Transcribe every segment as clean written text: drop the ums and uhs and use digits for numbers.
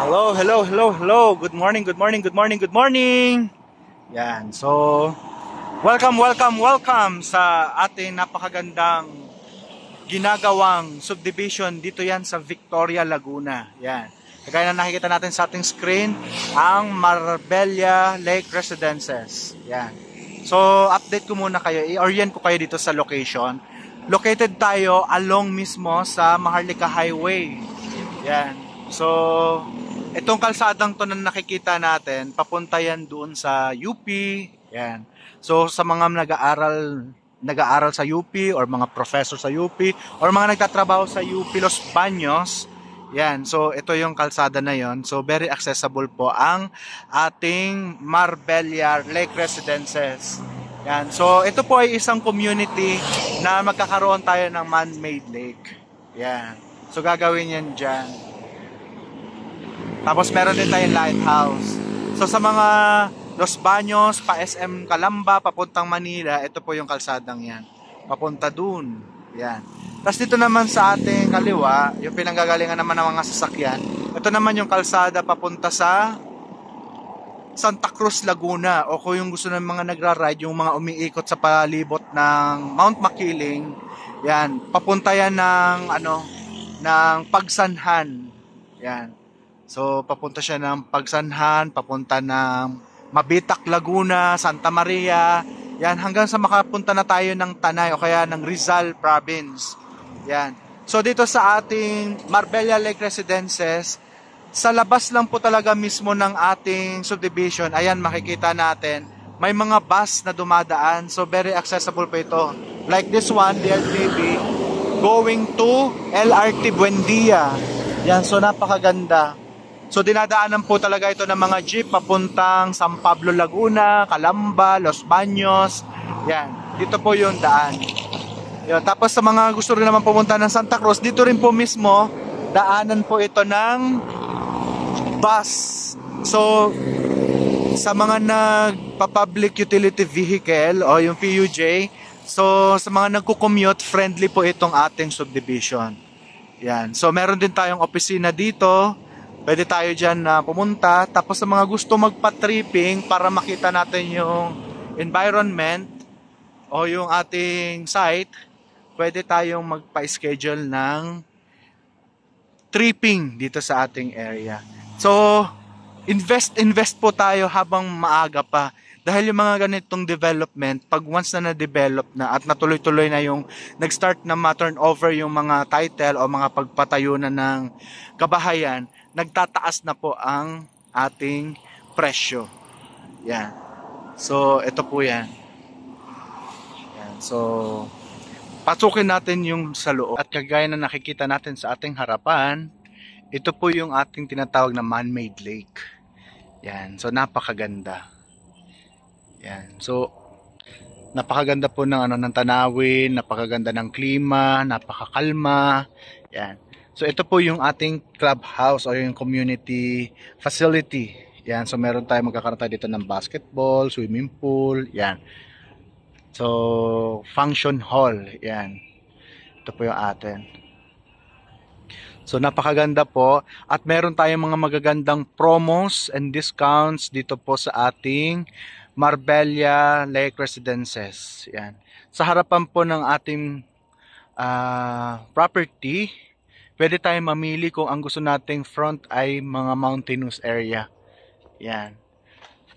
Hello, hello, hello, hello. Good morning, good morning, good morning, good morning. Yan. So, welcome sa ating napakagandang ginagawang subdivision dito yan sa Victoria, Laguna. Yan. Kagaya na nakikita natin sa ating screen, ang Marbella Lake Residences. Yan. So, update ko muna kayo. I-orient ko kayo dito sa location. Located tayo along mismo sa Maharlika Highway. Yan. So, itong kalsadang to na nakikita natin, papunta yan doon sa UP. Yan. So, sa mga nag-aaral sa UP or mga professor sa UP or mga nagtatrabaho sa UP Los Baños, yan. So, ito yung kalsada na yon. So, very accessible po ang ating Marbella Lake Residences. Yan. So, ito po ay isang community na magkakaroon tayo ng man-made lake. Yan. So, gagawin yan dyan. Tapos meron din tayong lighthouse. So sa mga Los Baños, pa SM Calamba, papuntang Manila, ito po yung kalsadang yan. Papunta dun. Yan. Tapos dito naman sa ating kaliwa, yung pinanggagalingan naman ng mga sasakyan, ito naman yung kalsada papunta sa Santa Cruz, Laguna. O kung yung gusto ng mga nagra-ride, yung mga umiikot sa palibot ng Mount Makiling, yan. Papunta yan ng Pagsanhan. Yan. So, papunta siya ng Pagsanhan, papunta ng Mabitak, Laguna, Santa Maria, yan, hanggang sa makapunta na tayo ng Tanay o kaya ng Rizal Province. Yan. So, dito sa ating Marbella Lake Residences, sa labas lang po talaga mismo ng ating subdivision, ayan, makikita natin, may mga bus na dumadaan. So, very accessible po ito. Like this one, the LTV, going to LRT Buendia. Yan, so napakaganda. So dinadaanan po talaga ito ng mga jeep papuntang San Pablo, Laguna, Calamba, Los Baños. Yan, dito po yung daan. Yan. Tapos sa mga gusto rin naman pumunta ng Santa Cruz, dito rin po mismo daanan po ito ng bus. So sa mga nagpa-public utility vehicle o yung PUJ, so sa mga nagko-commute, friendly po itong ating subdivision. Yan. So meron din tayong opisina dito. Pwede tayo dyan na pumunta. Tapos sa mga gusto magpa-tripping para makita natin yung environment o yung ating site, pwede tayong magpa-schedule ng tripping dito sa ating area. So, invest po tayo habang maaga pa. Dahil yung mga ganitong development, pag once na na-develop na at natuloy-tuloy na yung nag-start na ma-turn over yung mga title o mga pagpatayo na ng kabahayan, nagtataas na po ang ating presyo. Yan. So, ito po yan. Yan. So, pasukin natin yung sa loob. At kagaya na nakikita natin sa ating harapan, ito po yung ating tinatawag na man-made lake. Yan. So, napakaganda. Yan. So, napakaganda po ng tanawin, napakaganda ng klima, napakakalma. Yan. So, ito po yung ating clubhouse o yung community facility. Yan. So, meron tayo, magkakaroon tayo dito ng basketball, swimming pool. Yan. So, function hall. Yan. Ito po yung atin. So, napakaganda po. At meron tayong mga magagandang promos and discounts dito po sa ating Marbella Lake Residences. Yan. Sa harapan po ng ating property, pwede tayong mamili kung ang gusto nating front ay mga mountainous area. Yan.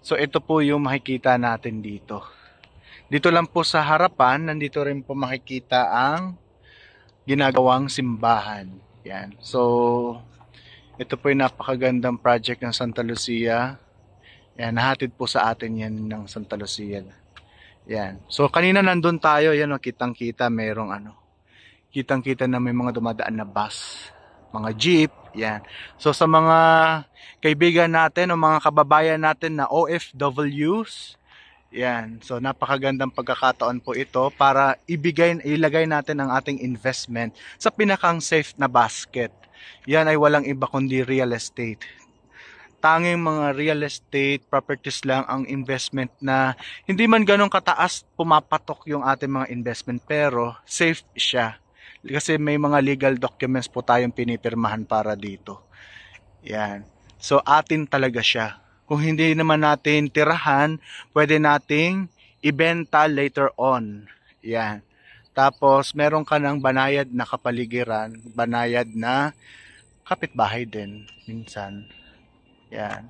So, ito po yung makikita natin dito. Dito lang po sa harapan, nandito rin po makikita ang ginagawang simbahan. Yan. So, ito po yung napakagandang project ng Santa Lucia. Yan, nahatid po sa atin yan ng Santa Lucia. Yan. So, kanina nandun tayo, yan, kitang-kita, merong kitang-kita na may mga dumadaan na bus, mga jeep, yan. So, sa mga kaibigan natin o mga kababayan natin na OFWs, yan. So, napakagandang pagkakataon po ito para ilagay natin ang ating investment sa pinakang safe na basket. Yan ay walang iba kundi real estate. Tanging mga real estate properties lang ang investment na hindi man ganun kataas pumapatok yung ating mga investment, pero safe siya. Kasi may mga legal documents po tayong pinipirmahan para dito. Yan. So atin talaga siya. Kung hindi naman natin tirahan, pwede nating ibenta later on. Yan. Tapos meron ka ng banayad na kapaligiran, banayad na kapitbahay din minsan. Yan.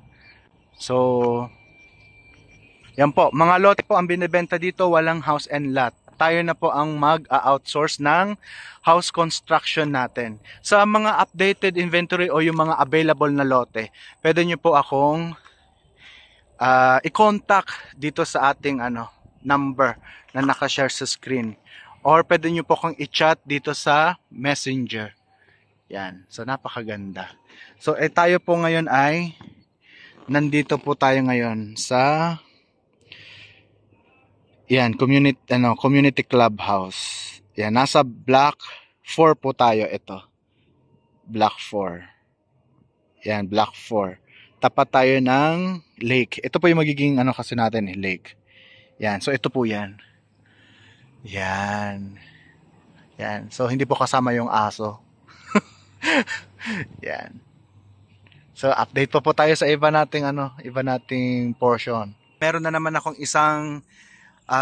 So, yan po. Mga lote po ang binibenta dito, walang house and lot. Tayo na po ang mag-outsource ng house construction natin. Sa mga updated inventory o yung mga available na lote, pwede nyo po akong i-contact dito sa ating number na nakashare sa screen. Or pwede nyo po akong i-chat dito sa Messenger. Yan. So, napakaganda. So, tayo po ngayon ay nandito po tayo ngayon sa community clubhouse. Yan, nasa block 4 po tayo ito. Block 4. Yan, block 4. Tapat tayo ng lake. Ito po yung magiging kasi natin, lake. Yan, so ito po yan. Yan. Yan. So hindi po kasama yung aso. Yan. So update po tayo sa iba nating portion. Meron na naman akong isang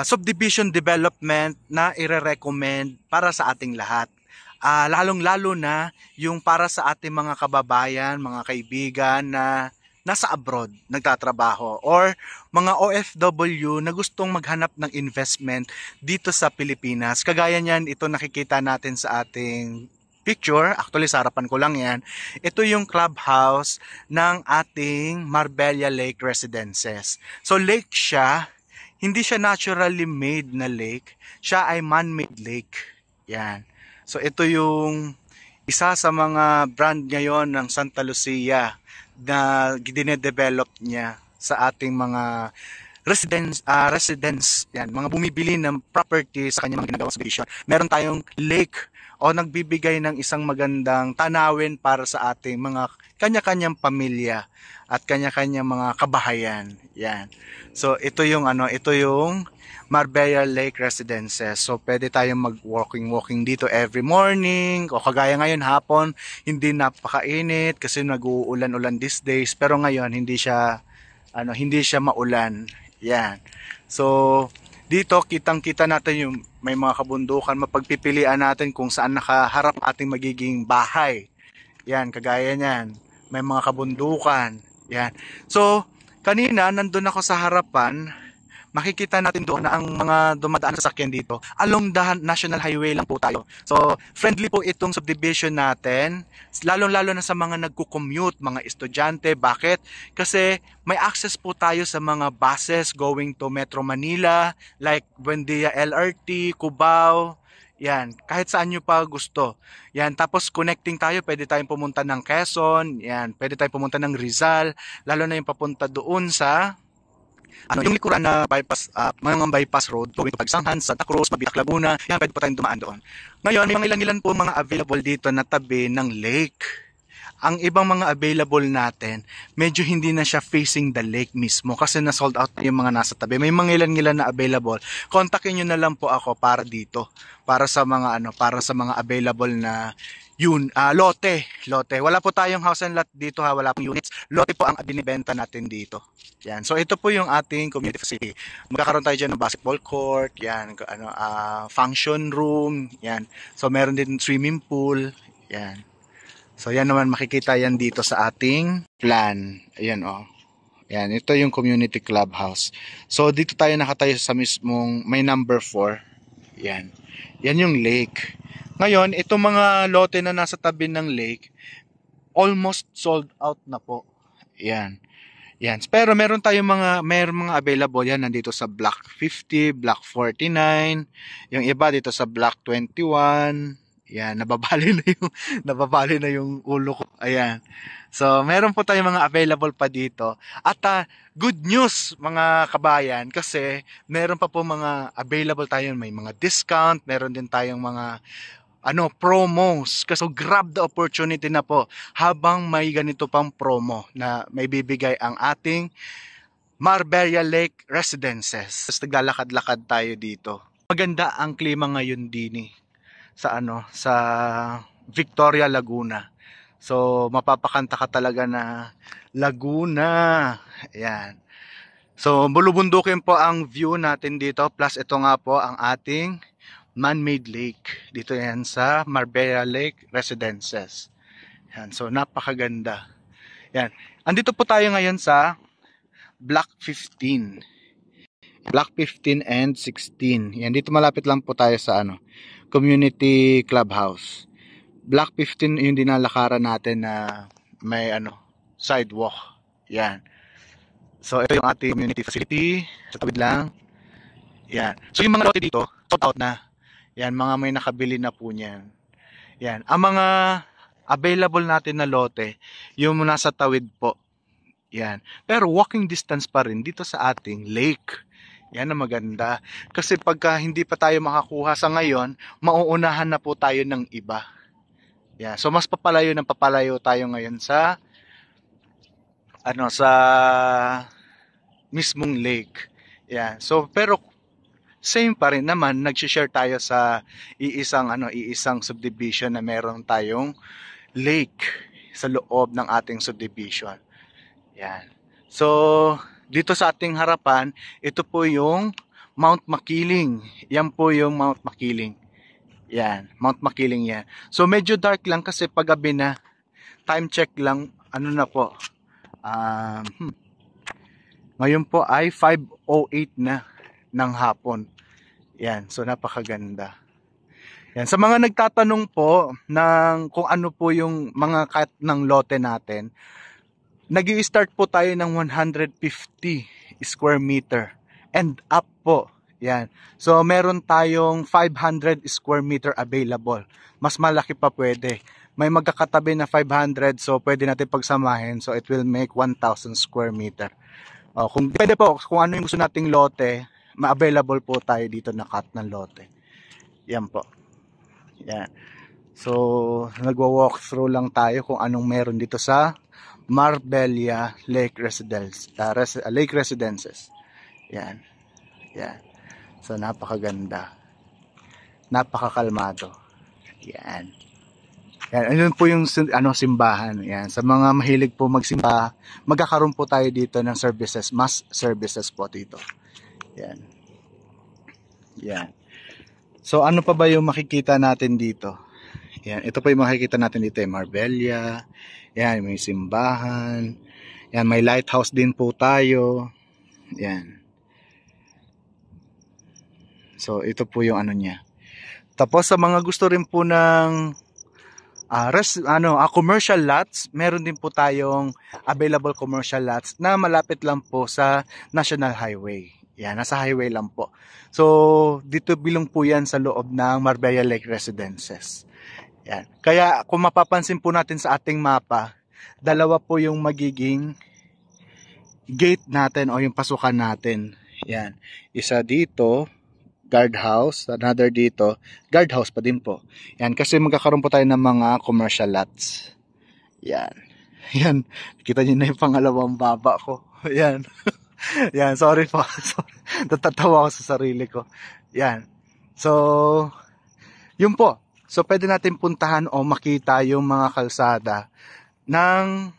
subdivision development na ire-recommend para sa ating lahat. Lalong-lalo na yung para sa ating mga kababayan, mga kaibigan na nasa abroad, nagtatrabaho, or mga OFW na gustong maghanap ng investment dito sa Pilipinas. Kagaya niyan, ito nakikita natin sa ating picture. Actually, sa harapan ko lang yan. Ito yung clubhouse ng ating Marbella Lake Residences. So, lake siya. Hindi siya naturally made na lake. Siya ay man-made lake. Yan. So, ito yung isa sa mga brand ngayon ng Santa Lucia na dinedevelop niya sa ating mga residents, yan, mga bumibili ng property sa kanyang mga ginagawang subdivision. Meron tayong lake o nagbibigay ng isang magandang tanawin para sa ating mga kanya-kanyang pamilya at kanya-kanyang mga kabahayan. Yan. So ito yung Marbella Lake Residences. So pwede tayong mag-walking dito every morning o kagaya ngayon hapon, hindi napakainit kasi nag-uulan-ulan these days, pero ngayon hindi siya maulan. Yan. So dito kitang-kita natin yung may mga kabundukan, mapagpipilian natin kung saan nakaharap ating magiging bahay. Yan, kagaya niyan. May mga kabundukan. Yan. So kanina nandun ako sa harapan, makikita natin doon na ang mga dumadaan sa sasakyan dito, along the National Highway lang po tayo. So, friendly po itong subdivision natin, lalong-lalo na sa mga nagko-commute, mga estudyante. Bakit? Kasi may access po tayo sa mga buses going to Metro Manila, like Buendia LRT, Cubao, yan, kahit saan nyo pa gusto. Yan, tapos connecting tayo, pwede tayong pumunta ng Quezon, yan, pwede tayong pumunta ng Rizal, lalo na yung papunta doon sa yung likuran na bypass, mga bypass road going to Pagsanghan, Santa Cruz, Mabitak, Laguna. Yan, pwede po tayong dumaan doon. Ngayon, may mga ilan-ilan po mga available dito na tabi ng lake. Ang ibang mga available natin, medyo hindi na siya facing the lake mismo kasi na sold out na yung mga nasa tabi. May mga ilan-ilan na available. Kontakin nyo na lang po ako para dito. Para sa mga available na lote. Wala po tayong house and lot dito ha, wala pong units. Lote po ang binibenta natin dito. Yan. So ito po yung ating community facility. Magkakaroon tayo diyan ng basketball court, yan, function room, yan. So meron din swimming pool, yan. So yan naman makikita yan dito sa ating plan. Ayan Yan, ito yung community clubhouse. So dito tayo nakatayo sa mismong may number 4. Yan. Yan yung lake. Ngayon, itong mga lote na nasa tabi ng lake, almost sold out na po. Yan. Yan. Pero meron mga available yan nandito sa block 50, block 49, yung iba dito sa block 21. Yan, nababali na yung ulo ko. Ayan. So, meron po tayong mga available pa dito. At good news mga kabayan kasi meron pa po mga available tayo, may mga discount, meron din tayong mga promos. So grab the opportunity na po habang may ganito pang promo na may bibigay ang ating Marbella Lake Residences. Naglalakad-lakad tayo dito. Maganda ang klima ngayon din sa Victoria, Laguna. So, mapapakanta ka talaga na Laguna. Ayan. So, bulubundukin po ang view natin dito. Plus, ito nga po ang ating man-made lake. Dito yan sa Marbella Lake Residences. Yan. So, napakaganda. Yan. Andito po tayo ngayon sa Block 15. Block 15 and 16. Yan. Dito malapit lang po tayo sa Community Clubhouse. Block 15 yung dinalakaran natin na may sidewalk. Yan. So, ito yung ating community facility. Sa tawid lang. Yan. So, yung mga lote dito, sold out na. Yan, mga may nakabili na po niyan. Yan. Ang mga available natin na lote, yung nasa tawid po. Yan. Pero walking distance pa rin dito sa ating lake. Yan ang maganda. Kasi pagka hindi pa tayo makakuha sa ngayon, mauunahan na po tayo ng iba. Yan. So, mas papalayo tayo ngayon sa mismong lake. Yeah. So pero same pa rin naman, nagsi-share tayo sa iisang subdivision na meron tayong lake sa loob ng ating subdivision. Yan. So dito sa ating harapan, ito po yung Mount Makiling. Yan po yung Mount Makiling. Yan, Mount Makiling yan. So medyo dark lang kasi paggabi na. Time check lang, na po. Ngayon po ay 5:08 na ng hapon. Yan, so napakaganda. Yan, sa mga nagtatanong po ng kung ano po yung mga cut ng lote natin, nag-i-start po tayo ng 150 square meter and up po. Yan. So meron tayong 500 square meter available. Mas malaki pa pwede. May magkakatabi na 500, so pwede natin pagsamahin, so it will make 1,000 square meter. Kung pwede po, kung ano yung gusto nating lote, ma-available po tayo dito na cut ng lote. Yan po. Yan. So, nagwa-walk through lang tayo kung anong meron dito sa Marbella Lake Residences. Yan. Yan. So, napakaganda. Napakakalmado. Yan. Yan, ayun po yung simbahan. Yan, sa mga mahilig po magsimba, magkakaroon po tayo dito ng services, mass services po dito. Yan. Yan. So ano pa ba yung makikita natin dito? Yan, ito po yung makikita natin dito, Marbella. Yan, may simbahan. Yan, may lighthouse din po tayo. Yan. So ito po yung niya. Tapos sa mga gusto rin po ng commercial lots, meron din po tayong available commercial lots na malapit lang po sa National Highway. Yan, nasa highway lang po. So, dito bilong po yan sa loob ng Marbella Lake Residences. Yan. Kaya kung mapapansin po natin sa ating mapa, dalawa po yung magiging gate natin o yung pasukan natin. Yan. Isa dito, guardhouse, another dito, guardhouse pa din po. Yan, kasi magkakaroon po tayo ng mga commercial lots. Yan. Yan. Kita niyo na yung pangalawang baba ko. Yan. Yan, sorry po. Sorry. Natatawa ako sa sarili ko. Yan. So, yun po. So, pwede natin puntahan o makita yung mga kalsada ng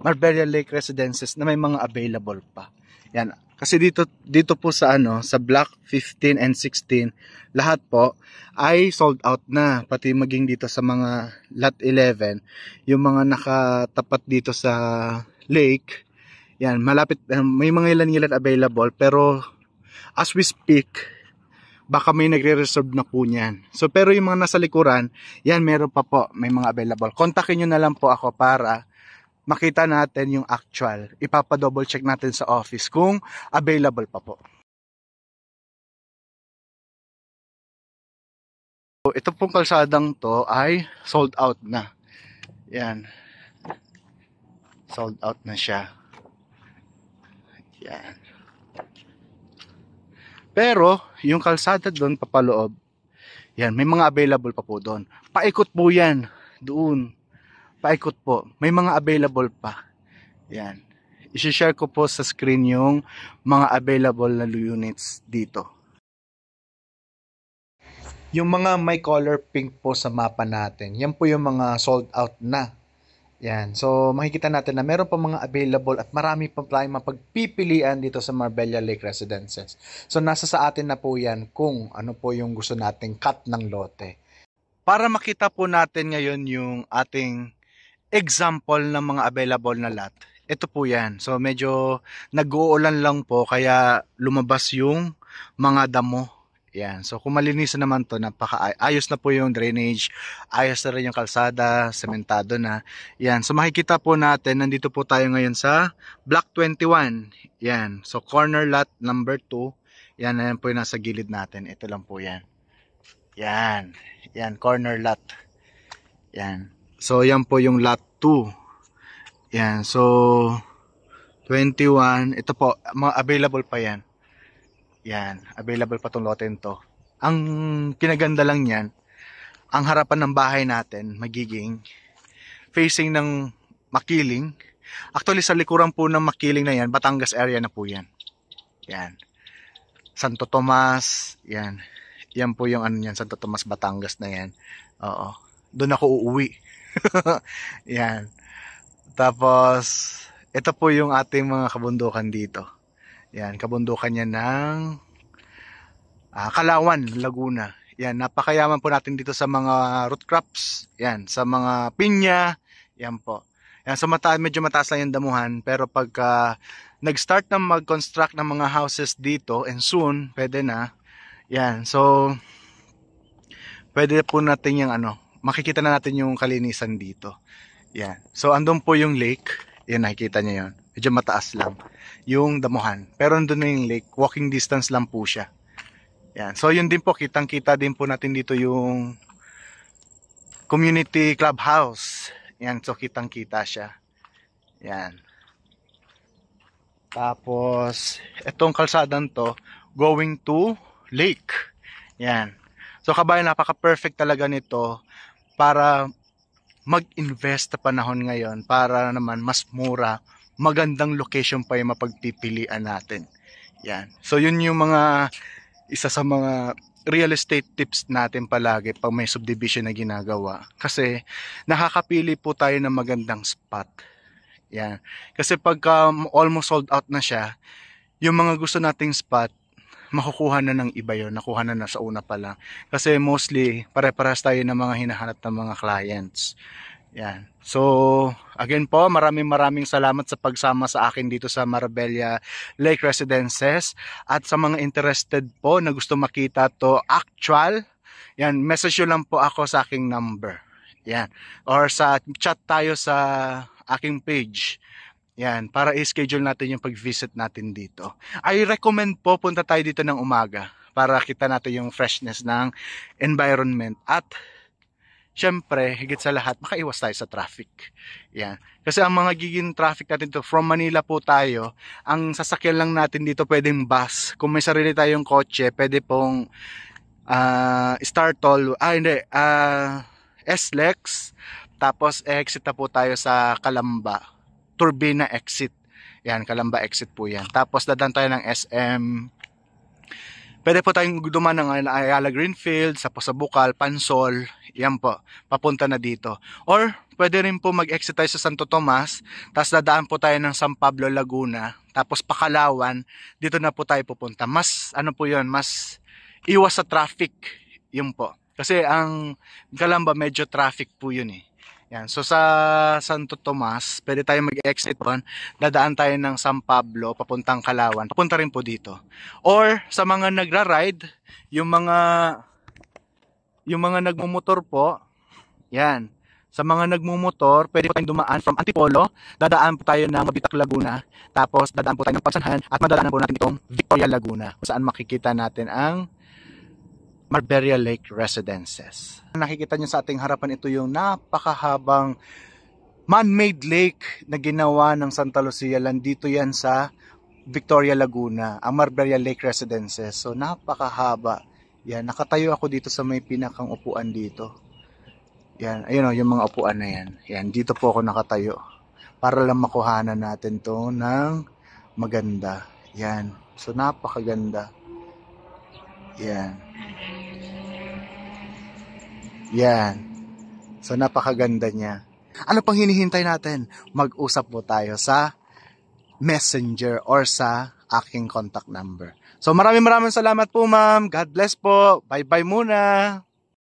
Marbella Lake Residences na may mga available pa. Yan. Kasi dito po sa sa block 15 and 16, lahat po ay sold out na. Pati maging dito sa mga lot 11, yung mga nakatapat dito sa lake, yan, malapit, may mga ilan available, pero as we speak, baka may nagre-reserve na po niyan. So pero yung mga nasa likuran, yan, meron pa po, may mga available. Kontakin nyo na lang po ako para makita natin yung actual. Ipapa-double check natin sa office kung available pa po. So, ito pong kalsadang to ay sold out na. Yan. Sold out na siya. Yan. Pero, yung kalsada doon papaloob, yan, may mga available pa po doon. Paikot po yan. Doon. Paikot po. May mga available pa. Yan. I-share ko po sa screen yung mga available na units dito. Yung mga may color pink po sa mapa natin, yan po yung mga sold out na. Yan. So, makikita natin na meron pa mga available at marami pa tayong mapagpipilian dito sa Marbella Lake Residences. So, nasa sa atin na po yan kung ano po yung gusto nating cut ng lote. Para makita po natin ngayon yung ating example ng mga available na lot. Ito po yan. So, medyo nag-uulan lang po kaya lumabas yung mga damo. Yan. So, kung malinisan naman to, ayos na po yung drainage, ayos na rin yung kalsada, sementado na. Yan. So, makikita po natin, nandito po tayo ngayon sa Block 21. Yan. So, corner lot number 2. Yan, yan po yung nasa gilid natin. Ito lang po yan. Yan. Yan, corner lot. Yan. So, yan po yung lot 2. Yan. So, 21. Ito po, mga available pa yan. Yan, available pa tong lote to. Ang kinaganda lang yan, ang harapan ng bahay natin magiging facing ng Makiling. Actually, sa likuran po ng Makiling na yan, Batangas area na po yan. Yan. Santo Tomas, yan. Yan po yung ano yan, Santo Tomas, Batangas na yan. Oo. Doon ako uuwi. Yan. Tapos, ito po yung ating mga kabundukan dito. Yan, kabundukan niya ng Kalawan, Laguna. Yan, napakayaman po natin dito sa mga root crops. Yan, sa mga pinya. Yan po. Yan, so medyo mataas lang yung damuhan. Pero pagka nag-start na mag-construct ng mga houses dito, and soon, pwede na. Yan, so pwede po natin yung makikita na natin yung kalinisan dito. Yan, so andun po yung lake. Yan, nakikita niyo yun. Medyo mataas lang yung damuhan. Pero nandun na yung lake. Walking distance lang po siya. Yan. So yun din po, kitang-kita din po natin dito yung community clubhouse. Yan. So kitang-kita siya. Yan. Tapos, itong kalsadang to, going to lake. Yan. So kabayan, napaka-perfect talaga nito para mag-invest sa panahon ngayon para naman mas mura, magandang location pa yung mapagpipilian natin. Yan. So yun yung isa sa mga real estate tips natin palagi pag may subdivision na ginagawa. Kasi nakakapili po tayo ng magandang spot. Yan. Kasi pagka almost sold out na siya, yung mga gusto nating spot, makukuha na ng iba yun. Nakuha na sa una pa lang. Kasi mostly, pare-parehas tayo ng mga hinahanap ng mga clients. Yan. So, again po, maraming salamat sa pagsama sa akin dito sa Marbella Lake Residences. At sa mga interested po na gusto makita to actual, yan, message nyo lang po ako sa aking number. Yan. Or sa chat tayo sa aking page. Yan, para i-schedule natin yung pag-visit natin dito. I recommend po punta tayo dito ng umaga para kita natin yung freshness ng environment. At syempre, higit sa lahat, makaiwas tayo sa traffic. Yan. Kasi ang mga giging traffic natin dito, from Manila po tayo, ang sasakyan lang natin dito pwedeng bus. Kung may sarili tayong kotse, pwede pong SLEX. Tapos exit na po tayo sa Calamba. Turbina exit. Yan, Calamba exit po yan. Tapos dadan tayo ng SM. Pwede po tayong dumaan ng Ayala Greenfield, sa Bukal, Pansol, yan po, papunta na dito. Or, pwede rin po mag-exit tayo sa Santo Tomas, tapos dadaan po tayo ng San Pablo, Laguna, tapos Pakalawan, dito na po tayo pupunta. Mas, mas iwas sa traffic, yun po. Kasi ang Calamba, medyo traffic po yun eh. Yan. So sa Santo Tomas, pwede tayo mag-exit doon. Dadaan tayo ng San Pablo, papuntang Kalawan. Papunta rin po dito. Or sa mga nagra-ride, yung mga nagmumotor po, yan. Sa mga nagmumotor, pwede tayong dumaan from Antipolo, dadaan po tayo ng Mabitak, Laguna, tapos dadaan po tayo ng Pagsanhan, at madadaanan po natin itong Victoria, Laguna, kung saan makikita natin ang Marbella Lake Residences. Nakikita nyo sa ating harapan, ito yung napakahabang man-made lake na ginawa ng Santa Lucia. Dito yan sa Victoria, Laguna, ang Marbella Lake Residences. So napakahaba. Yan, nakatayo ako dito sa may pinakang upuan dito. Yan, ayun o, yung mga upuan na yan. Yan, dito po ako nakatayo. Para lang makuhanan natin to ng maganda. Yan, so napakaganda. Yan. Yan. So napakaganda niya. Ano pang hinihintay natin? Mag-usap po tayo sa Messenger or sa aking contact number. So maraming salamat po ma'am. God bless po. Bye-bye muna.